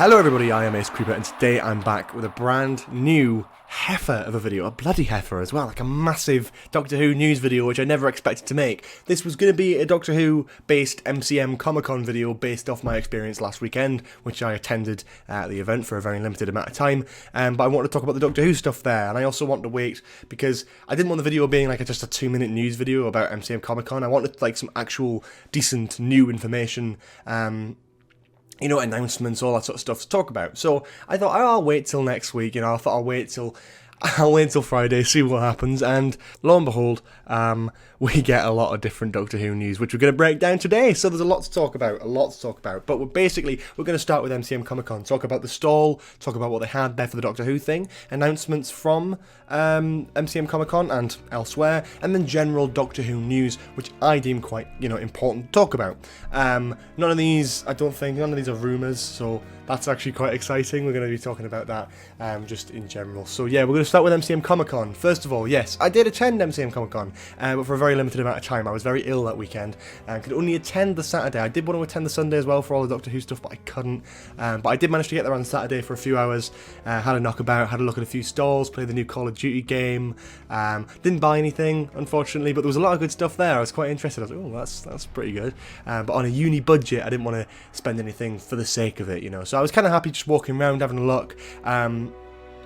Hello everybody, I am Ace Creeper, and today I'm back with a brand new heifer of a video, a bloody heifer as well, like a massive Doctor Who news video which I never expected to make. This was going to be a Doctor Who based MCM Comic-Con video based off my experience last weekend, which I attended the event for a very limited amount of time, but I wanted to talk about the Doctor Who stuff there, and I also want to wait because I didn't want the video being like just a 2-minute news video about MCM Comic-Con. I wanted like some actual decent new information, you know, announcements, all that sort of stuff to talk about. So I thought, I'll wait till next week, you know, I'll wait till Friday, see what happens, and lo and behold, we get a lot of different Doctor Who news, which we're going to break down today, so there's a lot to talk about, but we're going to start with MCM Comic-Con, talk about the stall, talk about what they had there for the Doctor Who thing, announcements from MCM Comic-Con and elsewhere, and then general Doctor Who news, which I deem quite, you know, important to talk about. None of these are rumours, so that's actually quite exciting. We're going to be talking about that just in general. So yeah, we're going to start with MCM Comic-Con. First of all, yes, I did attend MCM Comic-Con, but for a very limited amount of time. I was very ill that weekend and could only attend the Saturday. I did want to attend the Sunday as well for all the Doctor Who stuff, but I couldn't. But I did manage to get there on Saturday for a few hours, had a knockabout, had a look at a few stalls, played the new Call of Duty game. Didn't buy anything, unfortunately, but there was a lot of good stuff there. I was quite interested. I was like, oh, that's pretty good. But on a uni budget, I didn't want to spend anything for the sake of it, you know. So I was kind of happy just walking around, having a look.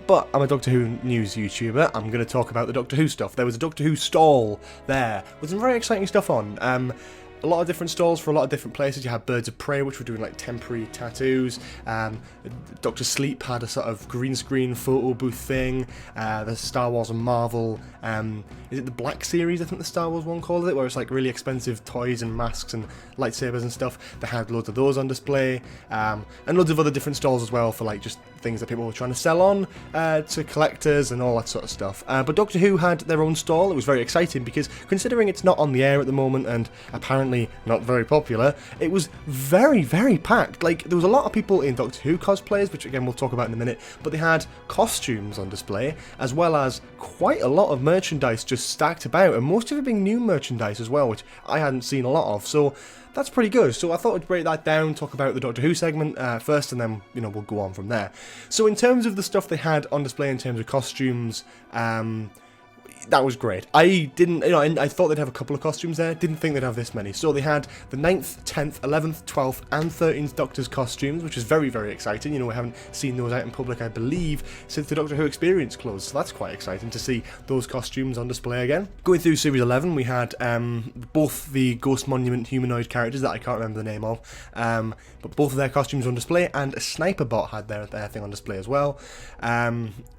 But I'm a Doctor Who news YouTuber. I'm going to talk about the Doctor Who stuff. There was a Doctor Who stall there with some very exciting stuff on. A lot of different stalls for a lot of different places. You had Birds of Prey, which were doing like temporary tattoos. Dr. Sleep had a sort of green screen photo booth thing. The Star Wars and Marvel, is it the Black Series, I think the Star Wars one called it, where it's like really expensive toys and masks and lightsabers and stuff. They had loads of those on display, and loads of other different stalls as well for like just things that people were trying to sell on to collectors and all that sort of stuff. But Doctor Who had their own stall. It was very exciting because considering it's not on the air at the moment and apparently not very popular, it was very, very packed. Like, there was a lot of people in Doctor Who cosplays, which again we'll talk about in a minute, but they had costumes on display, as well as quite a lot of merchandise just stacked about, and most of it being new merchandise as well, which I hadn't seen a lot of, so that's pretty good. So I thought I'd break that down, talk about the Doctor Who segment first, and then, you know, we'll go on from there. So in terms of the stuff they had on display in terms of costumes, that was great. I didn't, you know, I thought they'd have a couple of costumes there, didn't think they'd have this many. So they had the 9th, 10th, 11th, 12th and 13th Doctor's costumes, which is very, very exciting. You know, we haven't seen those out in public, I believe, since the Doctor Who Experience closed, so that's quite exciting to see those costumes on display again. Going through Series 11, we had both the Ghost Monument humanoid characters that I can't remember the name of, but both of their costumes on display, and a Sniper Bot had their thing on display as well.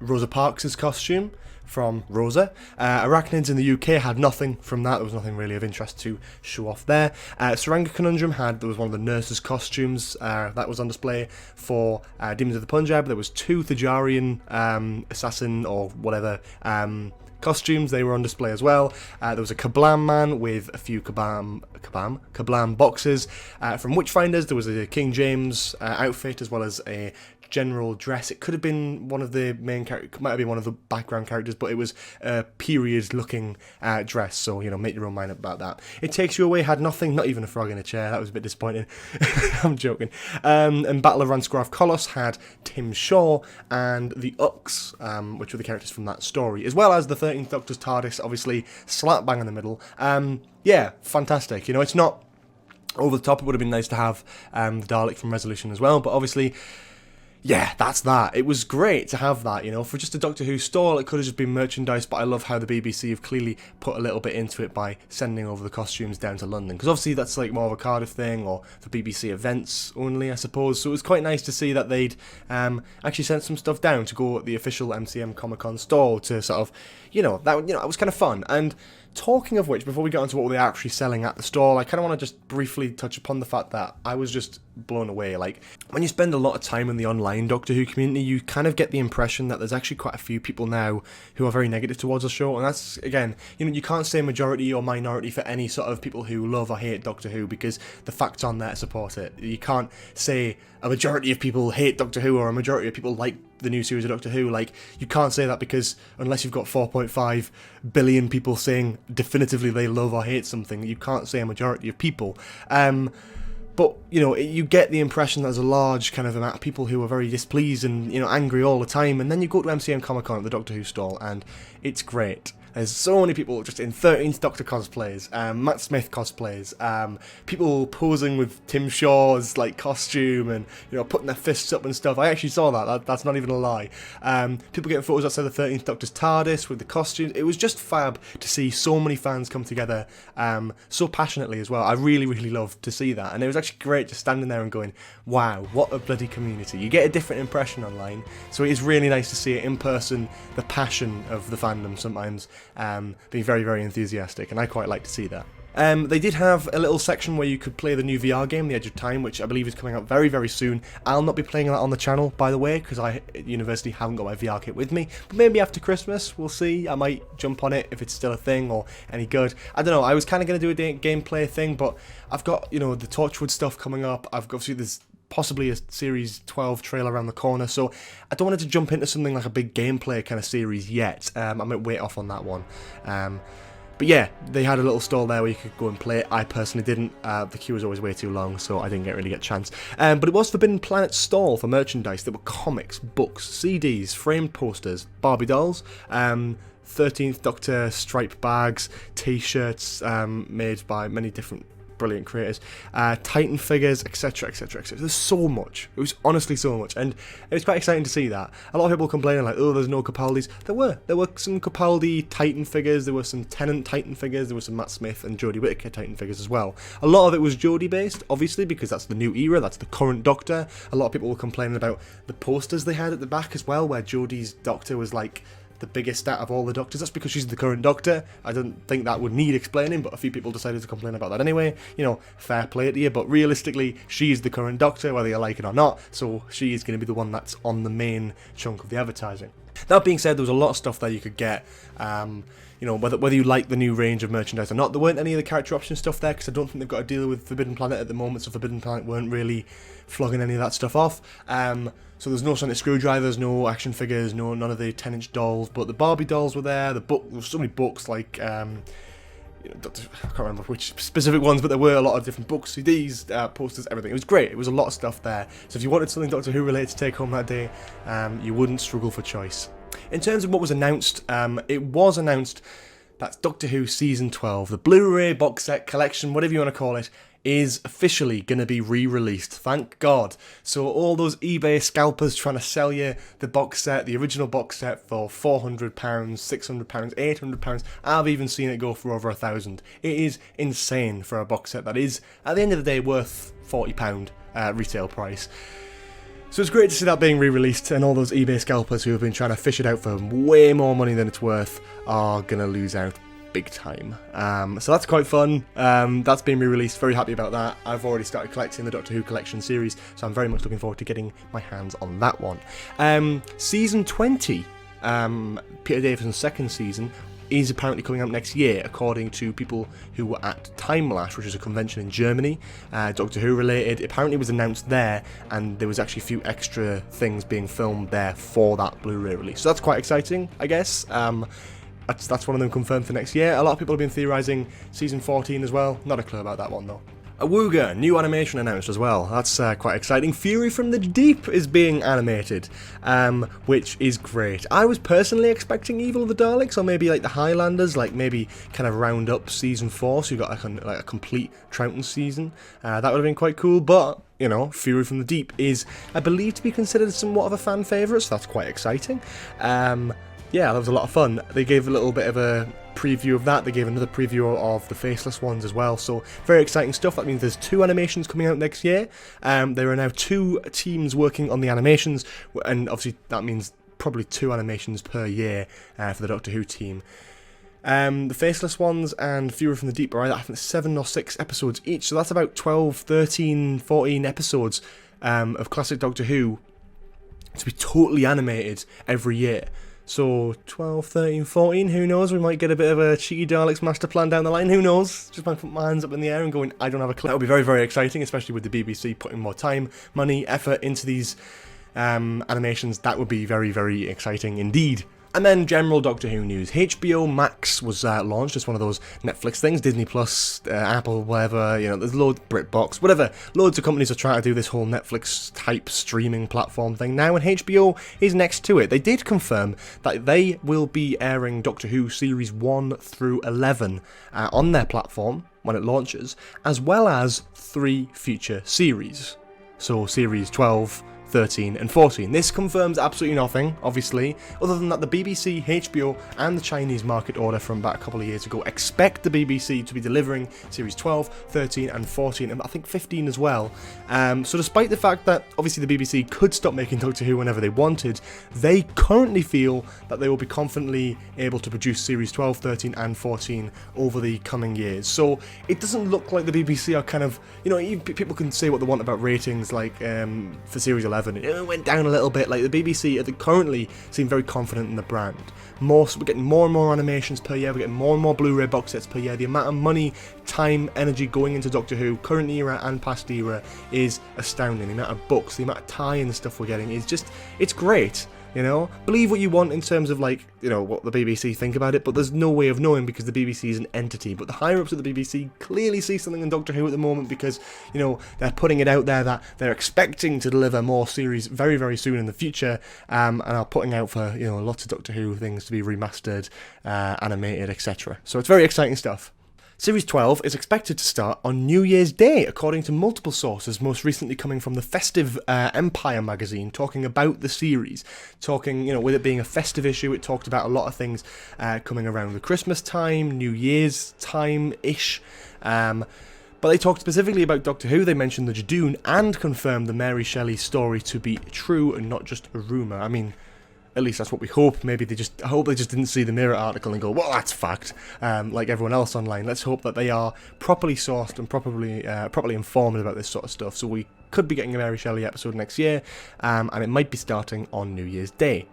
Rosa Parks' costume from Rosa. Arachnids in the UK had nothing from that. There was nothing really of interest to show off there. Saranga Conundrum there was one of the nurses' costumes that was on display for Demons of the Punjab. There was 2 Thajarian assassin or whatever costumes. They were on display as well. There was a Kablam man with a few Kablam boxes. From Witchfinders, there was a King James outfit as well as a general dress. It could have been one of the main characters, might have been one of the background characters, but it was a period looking dress, so, you know, make your own mind up about that. It Takes You Away had nothing, not even a frog in a chair. That was a bit disappointing. I'm joking. And Battle of Ranscroft Colossus had Tim Shaw and the Ux, which were the characters from that story, as well as the 13th Doctor's TARDIS, obviously slap bang in the middle. Yeah, fantastic. You know, it's not over the top. It would have been nice to have the Dalek from Resolution as well, but obviously, yeah, that's that. It was great to have that, you know, for just a Doctor Who stall. It could have just been merchandise, but I love how the BBC have clearly put a little bit into it by sending over the costumes down to London, because obviously that's like more of a Cardiff thing, or for BBC events only, I suppose. So it was quite nice to see that they'd actually sent some stuff down to go at the official MCM Comic-Con stall to sort of, it was kind of fun. And talking of which, before we get on to what they're actually selling at the stall, I kind of want to just briefly touch upon the fact that I was just blown away. Like, when you spend a lot of time in the online Doctor Who community, you kind of get the impression that there's actually quite a few people now who are very negative towards the show, and that's, again, you can't say majority or minority for any sort of people who love or hate Doctor Who, because the facts on there support it. You can't say a majority of people hate Doctor Who or a majority of people like the new series of Doctor Who. Like, you can't say that, because unless you've got 4.5 billion people saying definitively they love or hate something, you can't say a majority of people. But, you know, you get the impression that there's a large kind of amount of people who are very displeased and, you know, angry all the time, and then you go to MCM Comic Con at the Doctor Who stall, and it's great. There's so many people just in 13th Doctor cosplays, Matt Smith cosplays, people posing with Tim Shaw's like costume and, you know, putting their fists up and stuff. I actually saw that. That's not even a lie. People getting photos outside the 13th Doctor's TARDIS with the costumes. It was just fab to see so many fans come together so passionately as well. I really, really loved to see that, and it was actually great just standing there and going, wow, what a bloody community. You get a different impression online, so it is really nice to see it in person, the passion of the fandom sometimes. Being very, very enthusiastic, and I quite like to see that. They did have a little section where you could play the new VR game, The Edge of Time, which I believe is coming out very, very soon. I'll not be playing that on the channel, by the way, because I, at university, haven't got my VR kit with me. But maybe after Christmas, we'll see. I might jump on it if it's still a thing or any good. I don't know. I was kind of going to do a gameplay thing, but I've got, you know, the Torchwood stuff coming up. I've got, obviously, there's possibly a Series 12 trailer around the corner, so I don't want to jump into something like a big gameplay kind of series yet. I might wait off on that one. But yeah, they had a little stall there where you could go and play it. I personally didn't. The queue was always way too long, so I didn't really get a chance. But it was Forbidden Planet stall for merchandise. There were comics, books, CDs, framed posters, Barbie dolls, 13th Doctor stripe bags, t-shirts made by many different brilliant creators, Titan figures, etc, etc, etc. There's so much. It was honestly so much, and it was quite exciting to see that. A lot of people complaining like, oh, there's no Capaldis. There were some Capaldi Titan figures, there were some Tennant Titan figures, there were some Matt Smith and Jodie Whittaker Titan figures as well. A lot of it was Jodie based, obviously, because that's the new era, that's the current Doctor. A lot of people were complaining about the posters they had at the back as well, where Jodie's Doctor was like the biggest out of all the Doctors. That's because she's the current Doctor. I don't think that would need explaining, but a few people decided to complain about that anyway. You know, fair play to you, but realistically, she's the current Doctor, whether you like it or not, so she is going to be the one that's on the main chunk of the advertising. That being said, there was a lot of stuff there you could get. You know, whether you like the new range of merchandise or not, there weren't any of the character option stuff there, because I don't think they've got a deal with Forbidden Planet at the moment, so Forbidden Planet weren't really flogging any of that stuff off. So there's no Sonic Screwdrivers, no action figures, none of the 10-inch dolls, but the Barbie dolls were there, there were so many books, like, you know, I can't remember which specific ones, but there were a lot of different books, CDs, posters, everything. It was great, it was a lot of stuff there. So if you wanted something Doctor Who related to take home that day, you wouldn't struggle for choice. In terms of what was announced, it was announced that Doctor Who Season 12, the Blu Ray box set collection, whatever you want to call it, is officially going to be re-released. Thank God. So all those eBay scalpers trying to sell you the box set, the original box set for £400, £600, £800, I've even seen it go for over £1,000. It is insane for a box set that is, at the end of the day, worth £40 retail price. So it's great to see that being re-released, and all those eBay scalpers who have been trying to fish it out for way more money than it's worth are going to lose out big time. So that's quite fun. That's been re-released, very happy about that. I've already started collecting the Doctor Who collection series, so I'm very much looking forward to getting my hands on that one. Season 20, Peter Davison's second season, is apparently coming out next year, according to people who were at Timelash, which is a convention in Germany, Doctor Who related. Apparently it was announced there, and there was actually a few extra things being filmed there for that Blu-ray release. So that's quite exciting, I guess. That's one of them confirmed for next year. A lot of people have been theorising season 14 as well. Not a clue about that one though. Awooga, new animation announced as well. That's quite exciting. Fury from the Deep is being animated, which is great. I was personally expecting Evil of the Daleks, or maybe like the Highlanders, like maybe kind of round up season 4, so you got like a complete Troughton season. That would have been quite cool, but you know, Fury from the Deep is, I believe, to be considered somewhat of a fan favourite, so that's quite exciting. Yeah, that was a lot of fun. They gave a little bit of a preview of that. They gave another preview of the Faceless ones as well. So very exciting stuff. That means there's 2 animations coming out next year. There are now 2 teams working on the animations, and obviously that means probably 2 animations per year for the Doctor Who team. The Faceless ones and Fury from the Deep are, I think, 7 or 6 episodes each. So that's about 12, 13, 14 episodes of classic Doctor Who to be totally animated every year. So 12, 13, 14, who knows? We might get a bit of a cheeky Daleks master plan down the line, who knows? Just might put my hands up in the air and going, I don't have a clue. That would be very, very exciting, especially with the BBC putting more time, money, effort into these animations. That would be very, very exciting indeed. And then general Doctor Who news. HBO Max was launched, just one of those Netflix things, Disney Plus, Apple, whatever, there's loads, BritBox, whatever. Loads of companies are trying to do this whole Netflix-type streaming platform thing now, and HBO is next to it. They did confirm that they will be airing Doctor Who Series 1 through 11 on their platform when it launches, as well as 3 future series. So Series 12, 13 and 14. This confirms absolutely nothing, obviously, other than that the BBC, HBO and the Chinese market order from about a couple of years ago expect the BBC to be delivering Series 12, 13 and 14, and I think 15 as well. So despite the fact that obviously the BBC could stop making Doctor Who whenever they wanted, they currently feel that they will be confidently able to produce Series 12, 13 and 14 over the coming years. So it doesn't look like the BBC are kind of, people can say what they want about ratings, like for Series 11, it went down a little bit. Like the BBC currently seem very confident in the brand. We're getting more and more animations per year, we're getting more and more Blu Ray box sets per year. The amount of money, time, energy going into Doctor Who, current era and past era, is astounding. The amount of books, the amount of tie-in stuff we're getting is just, it's great. Believe what you want in terms of what the BBC think about it, but there's no way of knowing because the BBC is an entity. But the higher ups of the BBC clearly see something in Doctor Who at the moment because, they're putting it out there that they're expecting to deliver more series very, very soon in the future, and are putting out for, lots of Doctor Who things to be remastered, animated, etc. So it's very exciting stuff. Series 12 is expected to start on New Year's Day, according to multiple sources, most recently coming from the Festive Empire magazine, talking about the series. Talking, with it being a festive issue, it talked about a lot of things coming around the Christmas time, New Year's time-ish. But they talked specifically about Doctor Who. They mentioned the Judoon and confirmed the Mary Shelley story to be true and not just a rumour. I mean, at least that's what we hope. I hope they just didn't see the Mirror article and go, well, that's fact, like everyone else online. Let's hope that they are properly sourced and properly informed about this sort of stuff. So we could be getting a Mary Shelley episode next year, and it might be starting on New Year's Day.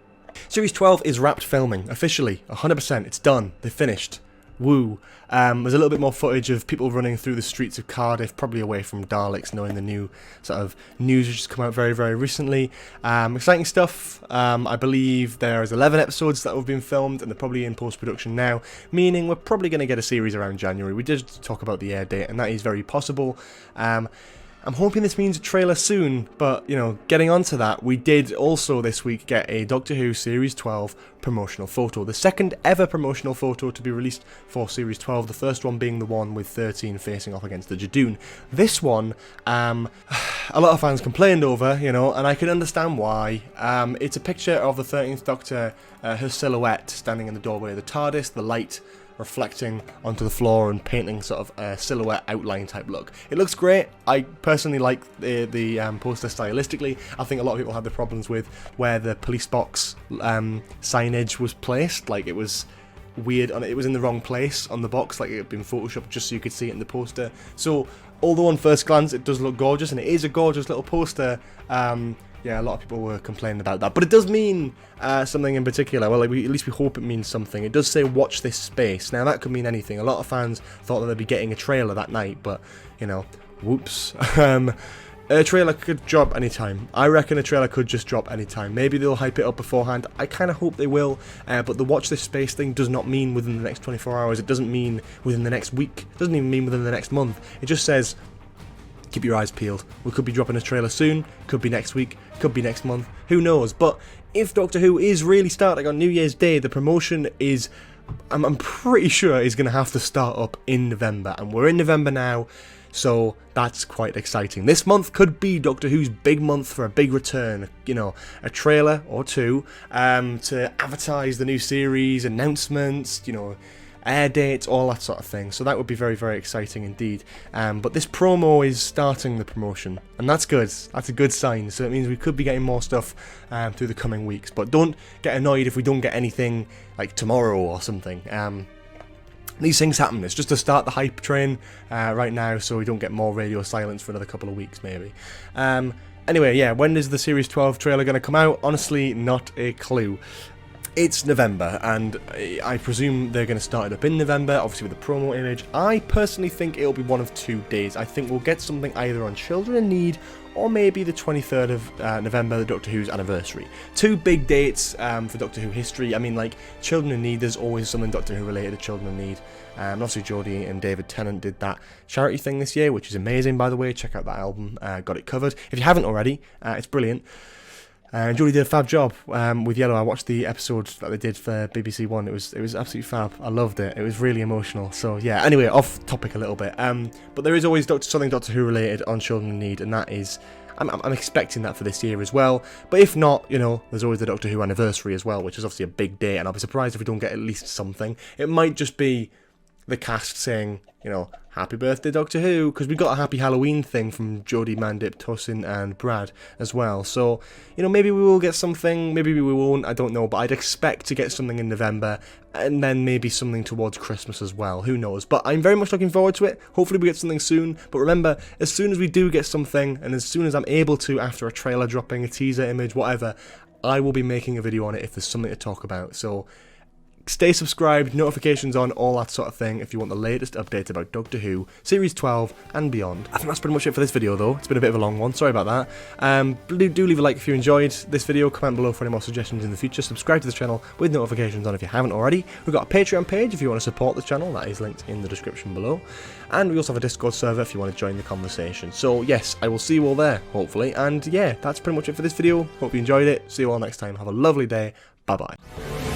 Series 12 is wrapped filming, officially, 100%, it's done, they've finished. Woo. There's a little bit more footage of people running through the streets of Cardiff, probably away from Daleks, knowing the new sort of news which has come out very, very recently. Exciting stuff. I believe there's 11 episodes that have been filmed and they're probably in post-production now, meaning we're probably going to get a series around January. We did talk about the air date and that is very possible. I'm hoping this means a trailer soon, but, getting onto that, we did also this week get a Doctor Who Series 12 promotional photo. The second ever promotional photo to be released for Series 12, the first one being the one with 13 facing off against the Judoon. This one, a lot of fans complained over, and I can understand why. It's a picture of the 13th Doctor, her silhouette standing in the doorway of the TARDIS, the light reflecting onto the floor and painting sort of a silhouette outline type look. It looks great. I personally like the poster stylistically. I think a lot of people had the problems with where the police box signage was placed. Like it was weird, it was in the wrong place on the box, like it had been photoshopped just so you could see it in the poster. So although on first glance it does look gorgeous, and it is a gorgeous little poster, yeah, a lot of people were complaining about that. But it does mean something in particular. Well, at least we hope it means something. It does say watch this space. Now, that could mean anything. A lot of fans thought that they'd be getting a trailer that night, but, whoops. A trailer could drop anytime. I reckon a trailer could just drop anytime. Maybe they'll hype it up beforehand. I kind of hope they will. But the watch this space thing does not mean within the next 24 hours. It doesn't mean within the next week. It doesn't even mean within the next month. It just says, keep your eyes peeled. We could be dropping a trailer soon, could be next week, could be next month, who knows. But if Doctor Who is really starting on New Year's Day, the promotion is, I'm pretty sure, is going to have to start up in November. And we're in November now, so that's quite exciting. This month could be Doctor Who's big month for a big return. A trailer or two to advertise the new series, announcements, air dates, all that sort of thing. So that would be very, very exciting indeed. But this promo is starting the promotion, and that's good. That's a good sign. So it means we could be getting more stuff through the coming weeks. But don't get annoyed if we don't get anything like tomorrow or something. These things happen. It's just to start the hype train right now, so we don't get more radio silence for another couple of weeks maybe. Anyway, yeah, when is the Series 12 trailer going to come out? Honestly, not a clue. It's November, and I presume they're going to start it up in November, obviously with the promo image. I personally think it'll be one of 2 days. I think we'll get something either on Children in Need, or maybe the 23rd of November, the Doctor Who's anniversary. 2 big dates for Doctor Who history. I mean, like, Children in Need, there's always something Doctor Who related to Children in Need. And obviously Jodie and David Tennant did that charity thing this year, which is amazing, by the way. Check out that album, got it covered. If you haven't already, it's brilliant. Jodie did a fab job with Yellow. I watched the episode that they did for BBC One. It was absolutely fab. I loved it. It was really emotional. So yeah. Anyway, off topic a little bit. But there is always something Doctor Who related on Children in Need, and that is, I'm expecting that for this year as well. But if not, you know, there's always the Doctor Who anniversary as well, which is obviously a big day. And I'll be surprised if we don't get at least something. It might just be the cast saying, you know, happy birthday Doctor Who, because we got a happy Halloween thing from Jodie, Mandip, Tosin and Brad as well. So, you know, maybe we will get something, maybe we won't, I don't know, but I'd expect to get something in November, and then maybe something towards Christmas as well, who knows. But I'm very much looking forward to it. Hopefully we get something soon. But remember, as soon as we do get something, and as soon as I'm able to, after a trailer dropping, a teaser image, whatever, I will be making a video on it if there's something to talk about. So stay subscribed, notifications on, all that sort of thing if you want the latest updates about Doctor Who, Series 12 and beyond. I think that's pretty much it for this video though. It's been a bit of a long one, sorry about that. Do leave a like if you enjoyed this video, comment below for any more suggestions in the future, subscribe to the channel with notifications on if you haven't already. We've got a Patreon page if you want to support the channel, that is linked in the description below. And we also have a Discord server if you want to join the conversation. So yes, I will see you all there, hopefully. And yeah, that's pretty much it for this video. Hope you enjoyed it. See you all next time. Have a lovely day. Bye bye.